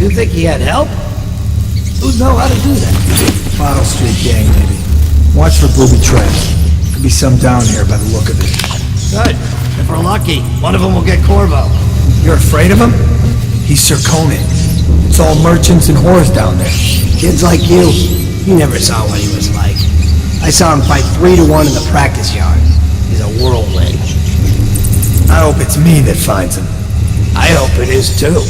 You think he had help? Who'd know how to do that? Bottle Street gang, maybe. Watch for booby traps. Could be some down here by the look of it. Good. If we're lucky, one of them will get Corvo. You're afraid of him? He's Sir Conan. It's all merchants and whores down there. Kids like you never saw what he was like. I saw him fight 3 to 1 in the practice yard. He's a whirlwind. I hope it's me that finds him. I hope it is too.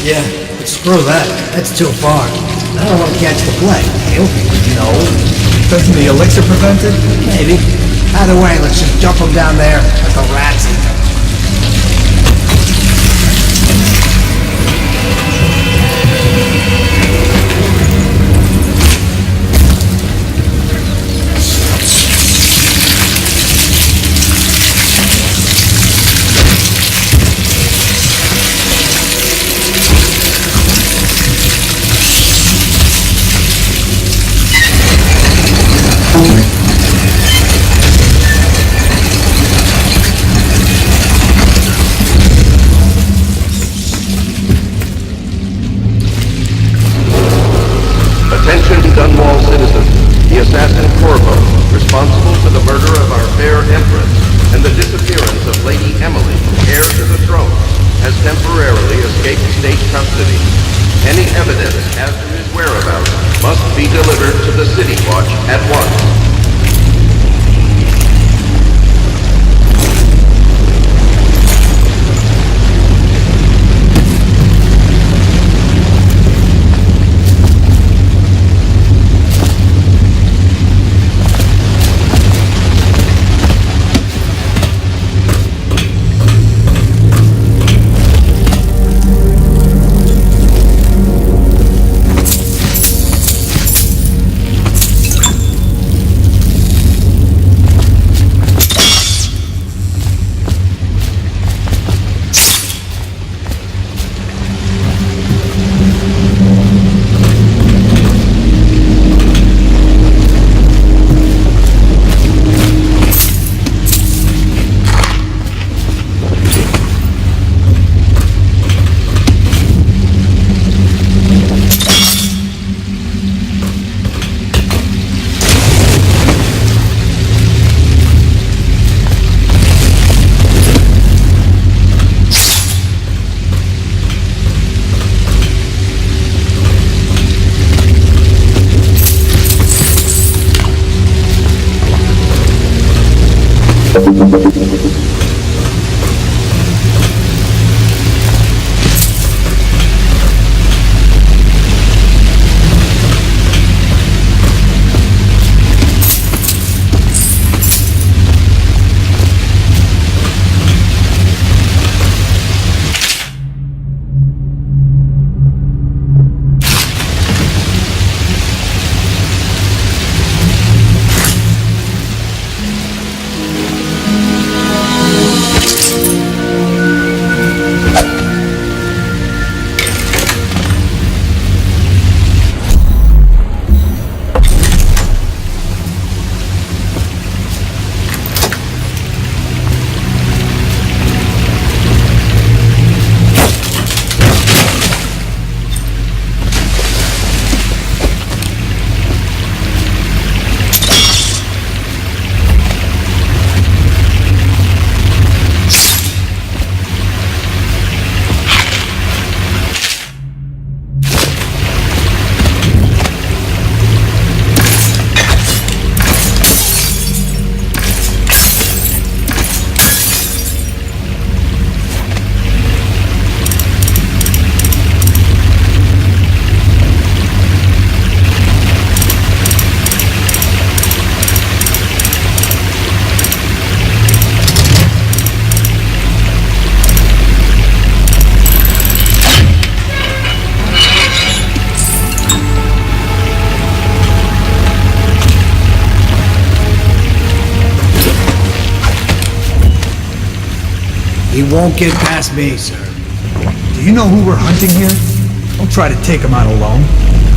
Yeah, but screw that. That's too far. I don't want to catch the plague. You? No. Doesn't the elixir prevent it? Maybe. Either way, let's just dump them down there. Let the rats eat them. Attention Dunwall citizens. The assassin Corvo, responsible for the murder of our fair empress and the disappearance of Lady Emily, heir to the throne, has temporarily escaped state custody. Any evidence as to his whereabouts must be delivered to the City Watch at once. He won't get past me, sir. Do you know who we're hunting here? Don't try to take him out alone.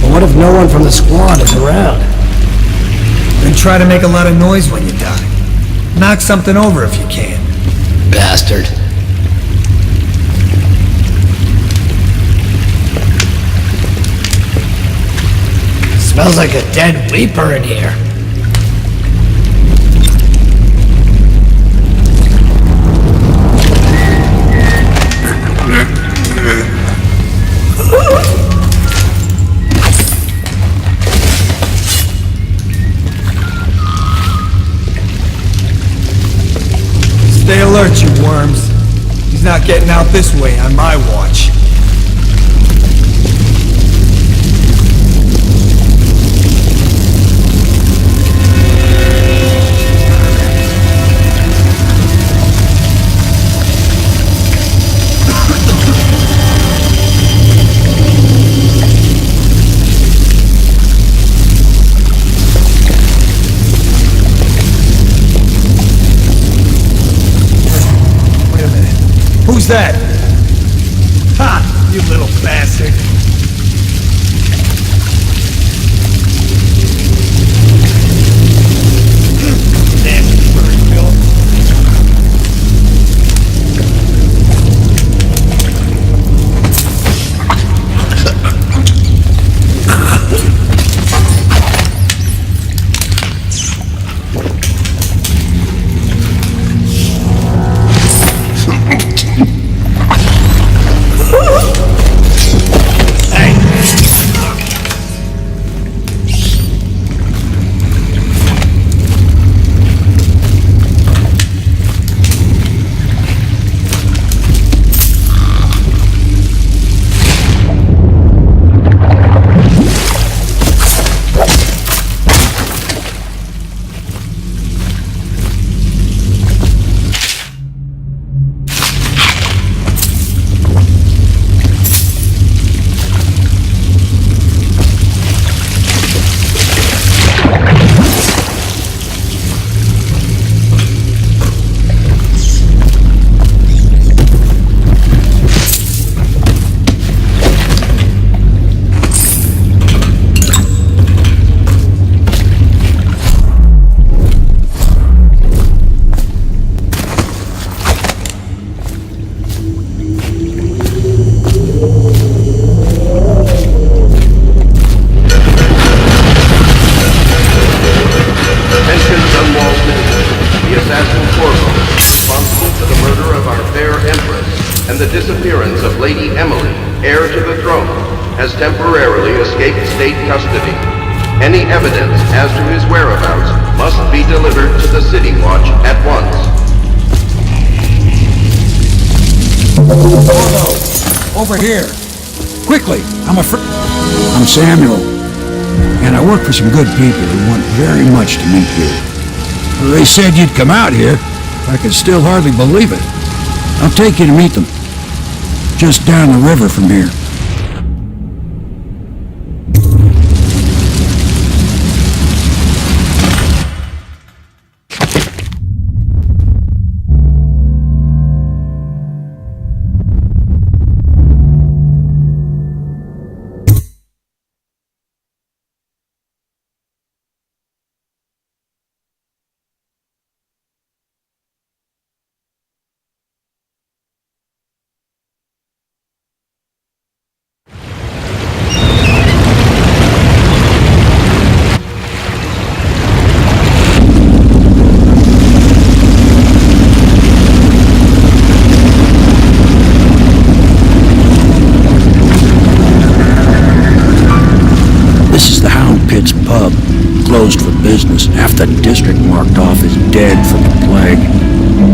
But what if no one from the squad is around? Then try to make a lot of noise when you die. Knock something over if you can. Bastard. Smells like a dead weeper in here. Stay alert, you worms. He's not getting out this way on my watch. Who's that? Ha! You little bastard! Damn you, furry Bill. And the disappearance of Lady Emily, heir to the throne, has temporarily escaped state custody. Any evidence as to his whereabouts must be delivered to the City Watch at once. Over here. Quickly, I'm Samuel, and I work for some good people who want very much to meet you. They said you'd come out here. I can still hardly believe it. I'll take you to meet them. Just down the river from here. Pub closed for business. Half the district marked off as dead from the plague.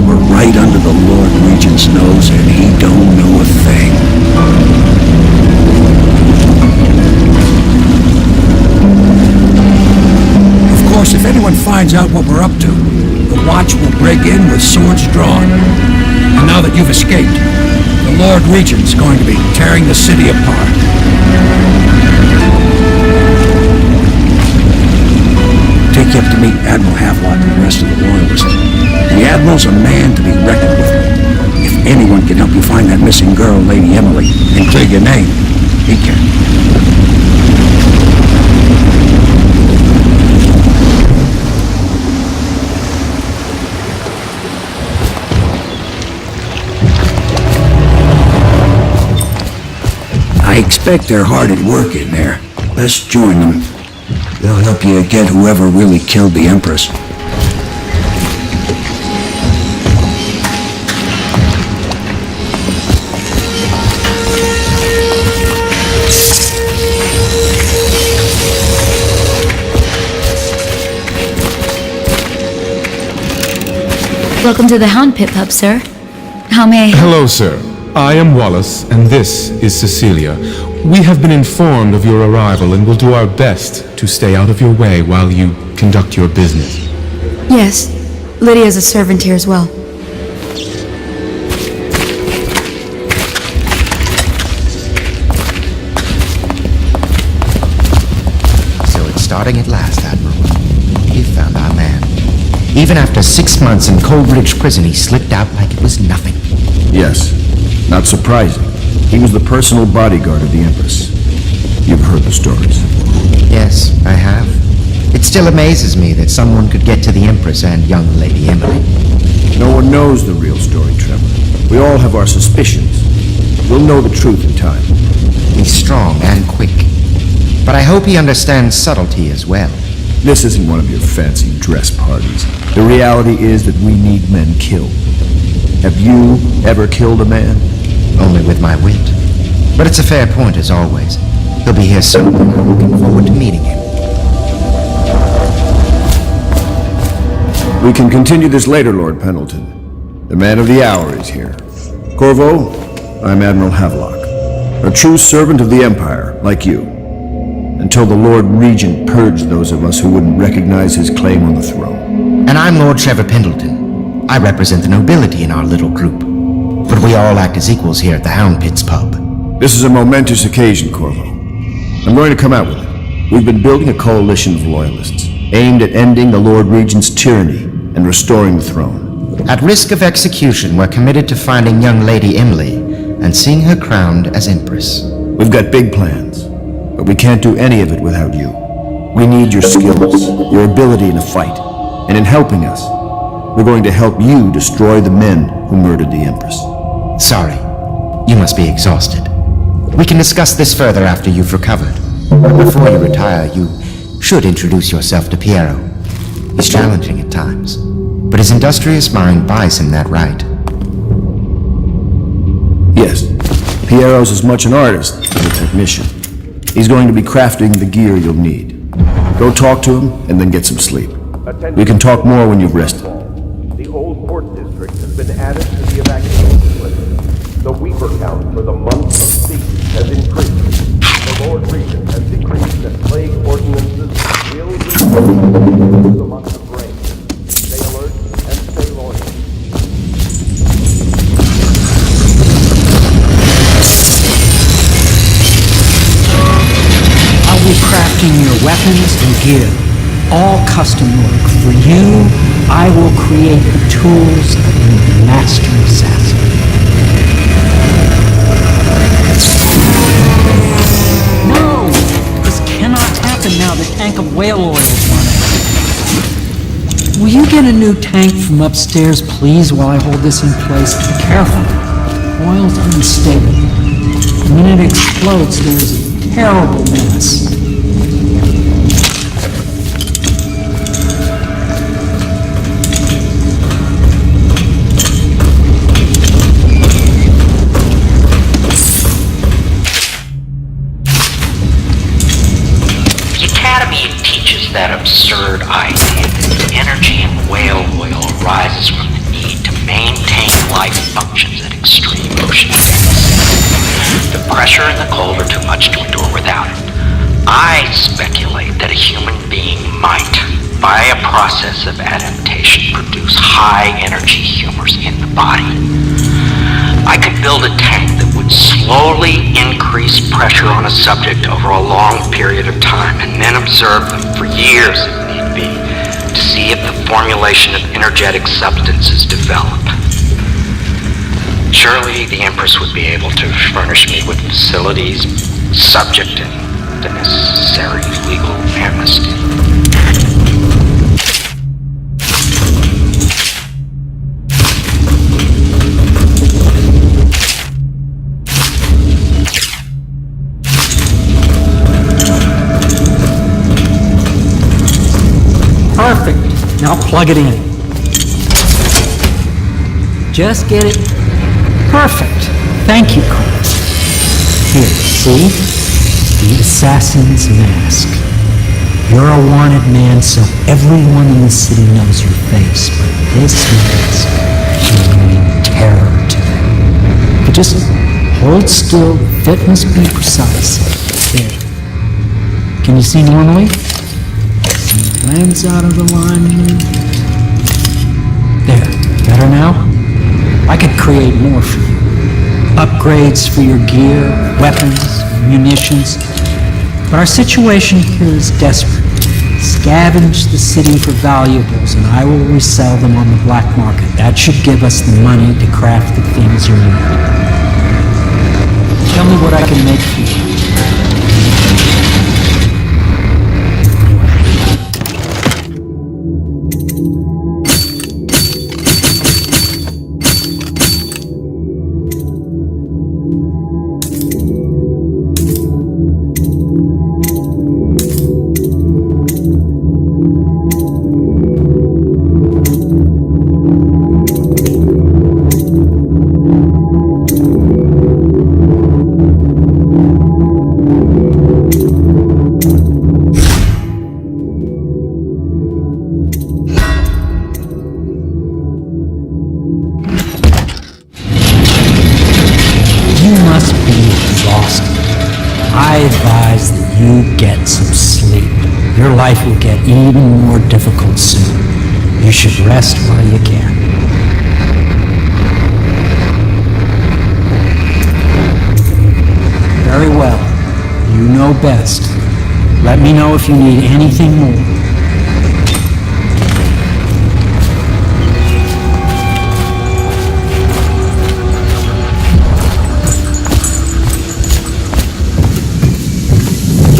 We're right under the Lord Regent's nose, and he don't know a thing. Of course, if anyone finds out what we're up to, the Watch will break in with swords drawn. And now that you've escaped, the Lord Regent's going to be tearing the city apart. Take you up to meet Admiral Havelock and the rest of the Royalists. The Admiral's a man to be reckoned with. If any help you find that missing girl, Lady Emily, and clear your name. He can. I expect they're hard at work in there. Let's join them. They'll help you get whoever really killed the Empress. Welcome to the Hound Pit Pub, sir. How may I help? Hello, sir. I am Wallace, and this is Cecilia. We have been informed of your arrival and will do our best to stay out of your way while you conduct your business. Yes, Lydia's a servant here as well. So it's starting at last, Admiral. We've found our man. Even after 6 months in Coldridge Prison, he slipped out like it was nothing. Yes. Not surprising. He was the personal bodyguard of the Empress. You've heard the stories. Yes, I have. It still amazes me that someone could get to the Empress and young Lady Emily. No one knows the real story, Trevor. We all have our suspicions. We'll know the truth in time. He's strong and quick. But I hope he understands subtlety as well. This isn't one of your fancy dress parties. The reality is that we need men killed. Have you ever killed a man? Only with my wit. But it's a fair point, as always. He'll be here soon, and I'm looking forward to meeting him. We can continue this later, Lord Pendleton. The man of the hour is here. Corvo, I'm Admiral Havelock. A true servant of the Empire, like you. Until the Lord Regent purged those of us who wouldn't recognize his claim on the throne. And I'm Lord Trevor Pendleton. I represent the nobility in our little group. But we all act as equals here at the Hound Pits pub. This is a momentous occasion, Corvo. I'm going to come out with it. We've been building a coalition of loyalists, aimed at ending the Lord Regent's tyranny and restoring the throne. At risk of execution, we're committed to finding young Lady Emily and seeing her crowned as Empress. We've got big plans, but we can't do any of it without you. We need your skills, your ability in a fight, and in helping us, we're going to help you destroy the men who murdered the Empress. Sorry. You must be exhausted. We can discuss this further after you've recovered. But before you retire, you should introduce yourself to Piero. He's challenging at times, but his industrious mind buys him that right. Yes, Piero's as much an artist as a technician. He's going to be crafting the gear you'll need. Go talk to him and then get some sleep. We can talk more when you've rested. The old port district has been added to the evacuation list. The weeper count for the month of siege has increased. The Lord Regent has decreed that plague ordinances will resume the month of rain. Stay alert and stay loyal. I'll be crafting your weapons and gear. All custom work. For you, I will create the tools of a master assassin. No! This cannot happen now. The tank of whale oil is running. Will you get a new tank from upstairs, please, while I hold this in place? Be careful. Oil's unstable. When it explodes, there's a terrible mess. That absurd idea that energy in whale oil arises from the need to maintain life functions at extreme ocean depths. The pressure and the cold are too much to endure without it. I speculate that a human being might, by a process of adaptation, produce high energy humors in the body. I could build a tank that would slowly increase pressure on a subject over a long period of time and then observe them for years if need be to see if the formulation of energetic substances develop. Surely the Empress would be able to furnish me with facilities subject to the necessary legal amnesty. Perfect. Now plug it in. Just get it perfect. Thank you, Carl. Here, see? The assassin's mask. You're a wanted man, so everyone in the city knows your face, but this mask will mean terror to them. But just hold still, the fit must be precise. There. Can you see normally? Lens out of alignment. There. Better now? I could create more for you. Upgrades for your gear, weapons, munitions. But our situation here is desperate. Scavenge the city for valuables and I will resell them on the black market. That should give us the money to craft the things you need. Tell me what I can make for you. Your life will get even more difficult soon. You should rest while you can. Very well. You know best. Let me know if you need anything more.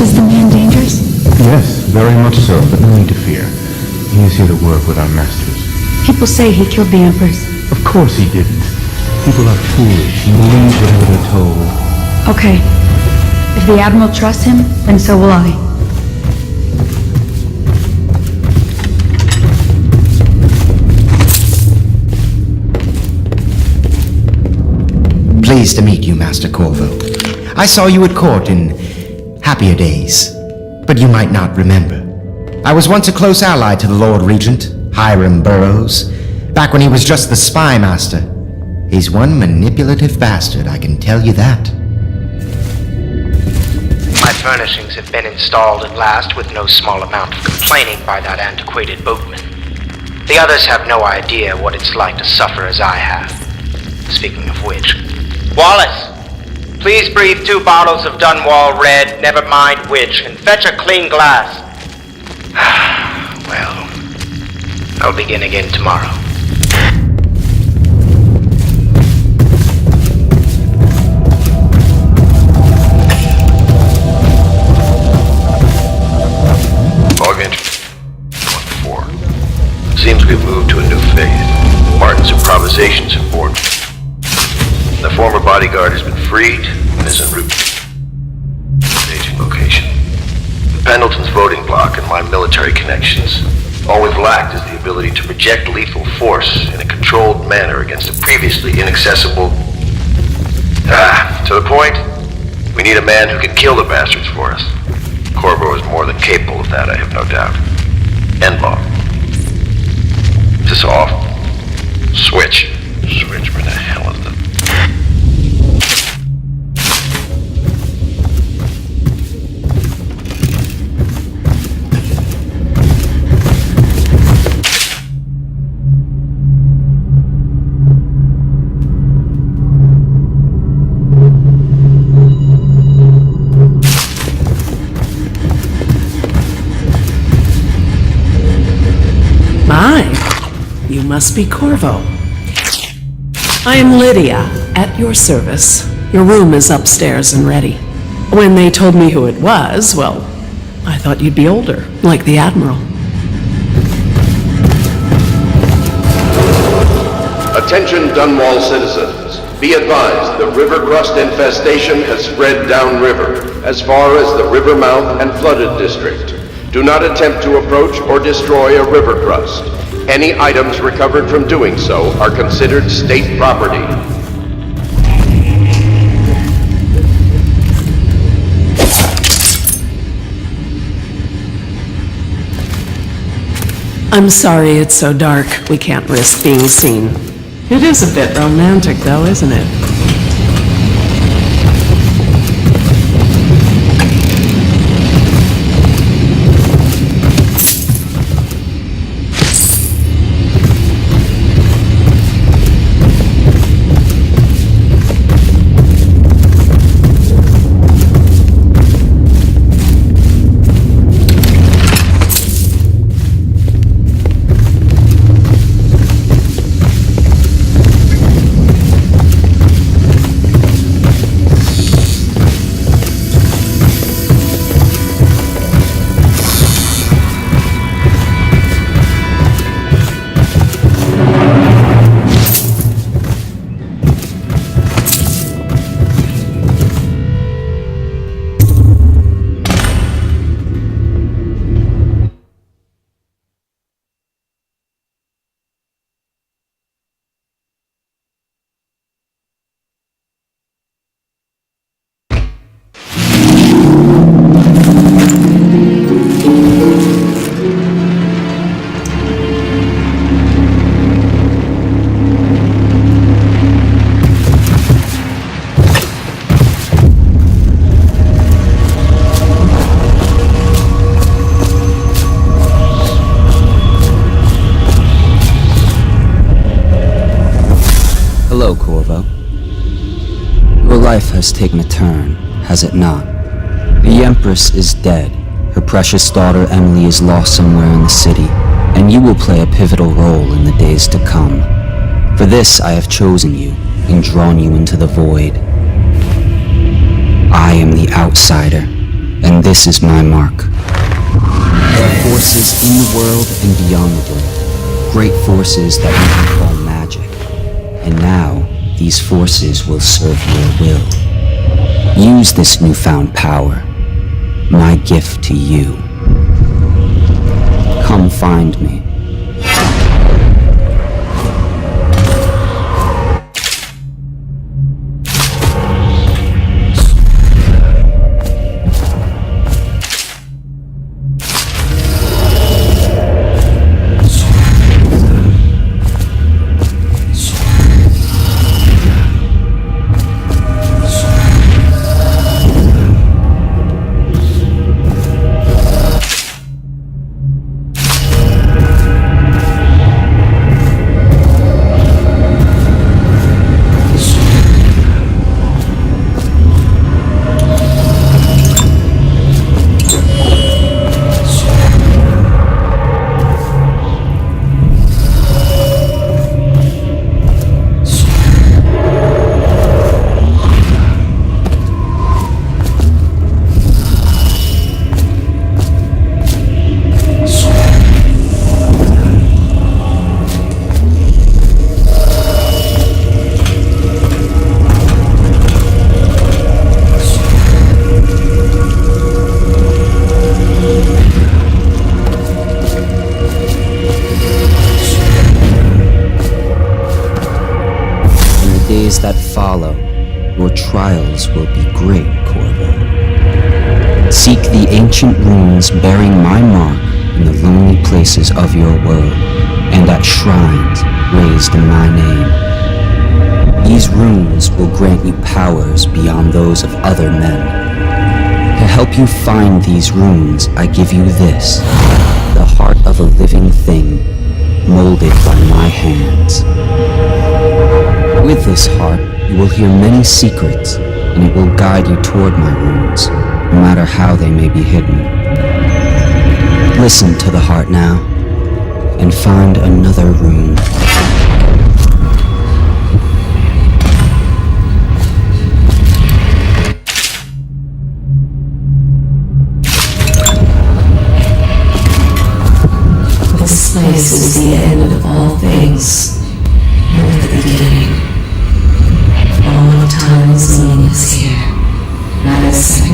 Is the man dangerous? Yes, very much so, but no need to fear. He is here to work with our masters. People say he killed the Empress. Of course he didn't. People are foolish and believe whatever they're told. Okay. If the Admiral trusts him, then so will I. Pleased to meet you, Master Corvo. I saw you at court in happier days. But you might not remember. I was once a close ally to the Lord Regent, Hiram Burroughs, back when he was just the spy master. He's one manipulative bastard, I can tell you that. My furnishings have been installed at last with no small amount of complaining by that antiquated boatman. The others have no idea what it's like to suffer as I have. Speaking of which, Wallace! Please breathe 2 bottles of Dunwall Red, never mind which, and fetch a clean glass. Well, I'll begin again tomorrow. Augment 4. Seems we've moved to a new phase. Martin's improvisations have borne. The former bodyguard has been freed and is en route to staging location. With Pendleton's voting block and my military connections, all we've lacked is the ability to project lethal force in a controlled manner against a previously inaccessible... to the point, we need a man who can kill the bastards for us. Corvo is more than capable of that, I have no doubt. Endlaw. Is this off? Switch. Switch, where the hell is the... You must be Corvo. I am Lydia, At your service. Your room is upstairs and ready. When they told me who it was, well, I thought you'd be older, like the Admiral. Attention Dunwall citizens. Be advised, the river crust infestation has spread downriver, as far as the river mouth and flooded district. Do not attempt to approach or destroy a river crust. Any items recovered from doing so are considered state property. I'm sorry it's so dark. We can't risk being seen. It is a bit romantic, though, isn't it? Hello, Corvo. Your life has taken a turn, has it not? The Empress is dead. Her precious daughter Emily is lost somewhere in the city, and you will play a pivotal role in the days to come. For this I have chosen you and drawn you into the void. I am the outsider, and this is my mark. There are forces in the world and beyond the world, great forces that we can call magic. And now, these forces will serve your will. Use this newfound power, my gift to you. Come find me. That follow, your trials will be great, Corvo. Seek the ancient runes bearing my mark in the lonely places of your world, and at shrines raised in my name. These runes will grant you powers beyond those of other men. To help you find these runes, I give you this, the heart of a living thing, molded by my hands. With this heart, you will hear many secrets, and it will guide you toward my runes, no matter how they may be hidden. Listen to the heart now, and find another rune.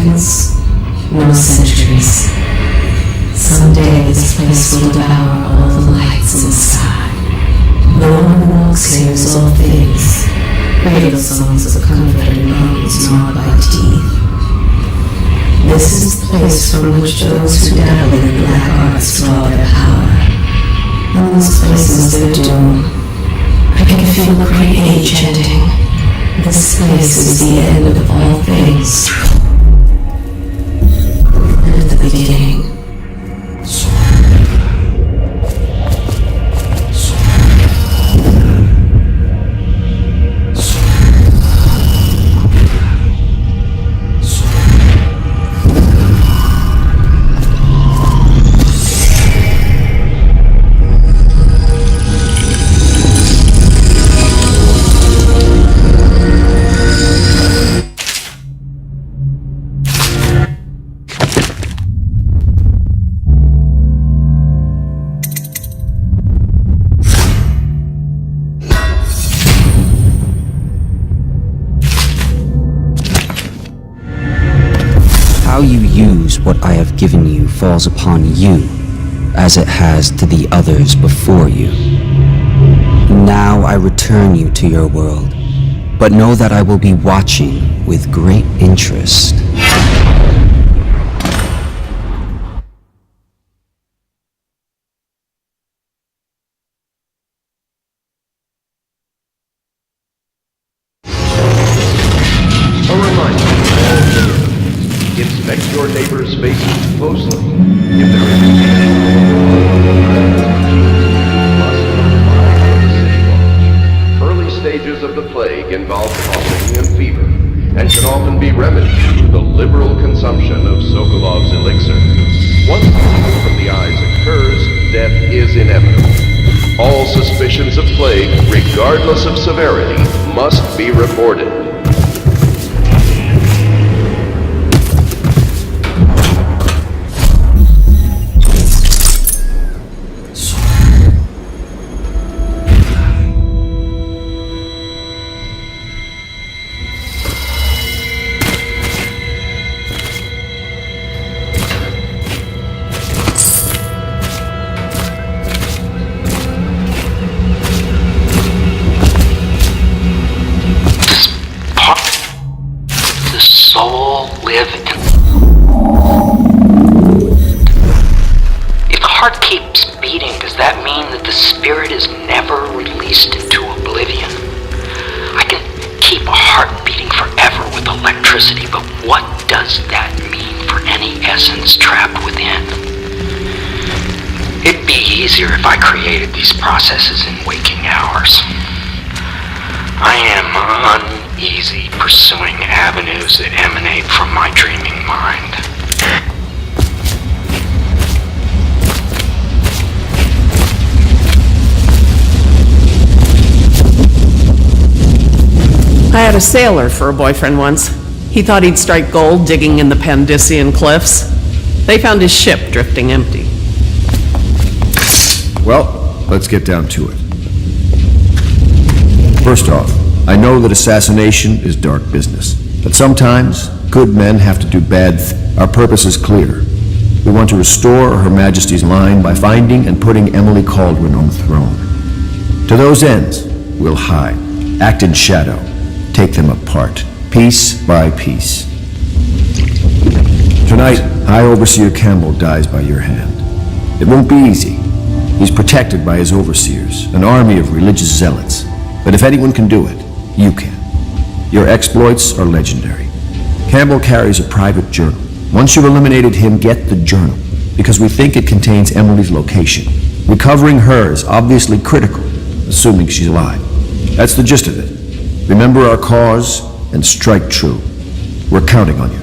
seconds, nor centuries. Someday this place will devour all the lights in the sky. The one who walks here is all things, cradle songs of comfort and bones gnawed by teeth. This is the place from which those who dabble in black arts draw their power. And this place is their doom. I can feel a great age ending. This place is the end of all things. And the beginning. How you use what I have given you falls upon you, as it has to the others before you. Now I return you to your world, but know that I will be watching with great interest. Inspect your neighbor's faces closely. If there is any early stages of the plague involve coughing and fever, and can often be remedied through the liberal consumption of Sokolov's elixir. Once bleeding from the eyes occurs, death is inevitable. All suspicions of plague, regardless of severity, must be reported. If the heart keeps beating, does that mean that the spirit is never released into oblivion? I can keep a heart beating forever with electricity, but what does that mean for any essence trapped within? It'd be easier if I created these processes in waking hours. I am uneasy pursuing avenues that emanate from my dreaming mind. I had a sailor for a boyfriend once. He thought he'd strike gold digging in the Pandician cliffs. They found his ship drifting empty. Well, let's get down to it. First off, I know that assassination is dark business, but sometimes good men have to do bad Our purpose is clear. We want to restore Her Majesty's line by finding and putting Emily Cauldron on the throne. To those ends, we'll hide, act in shadow, take them apart, piece by piece. Tonight, High Overseer Campbell dies by your hand. It won't be easy. He's protected by his overseers, an army of religious zealots. But if anyone can do it, you can. Your exploits are legendary. Campbell carries a private journal. Once you've eliminated him, get the journal, because we think it contains Emily's location. Recovering her is obviously critical, assuming she's alive. That's the gist of it. Remember our cause and strike true. We're counting on you.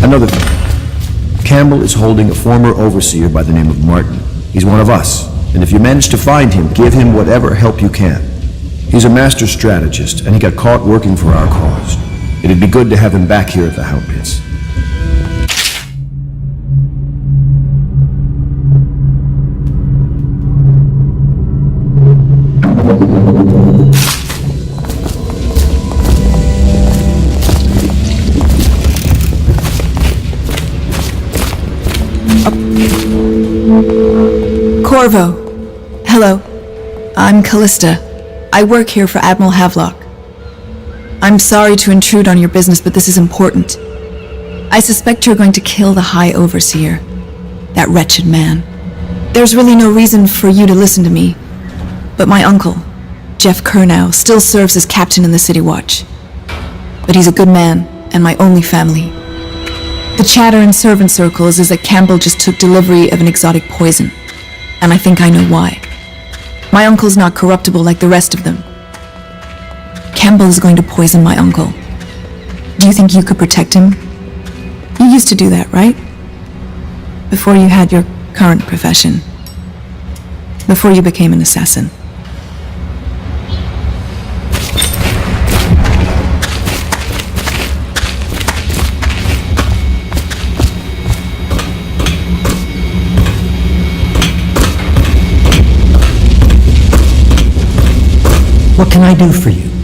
Another thing. Campbell is holding a former overseer by the name of Martin. He's one of us, and if you manage to find him, give him whatever help you can. He's a master strategist, and he got caught working for our cause. It'd be good to have him back here at the Hound Pits. Corvo. Hello. I'm Callista. I work here for Admiral Havelock. I'm sorry to intrude on your business, but this is important. I suspect you're going to kill the High Overseer. That wretched man. There's really no reason for you to listen to me. But my uncle, Jeff Kernow, still serves as captain in the City Watch. But he's a good man, and my only family. The chatter in servant circles is that Campbell just took delivery of an exotic poison. And I think I know why. My uncle's not corruptible like the rest of them. Campbell is going to poison my uncle. Do you think you could protect him? You used to do that, right? Before you had your current profession. Before you became an assassin. What can I do for you?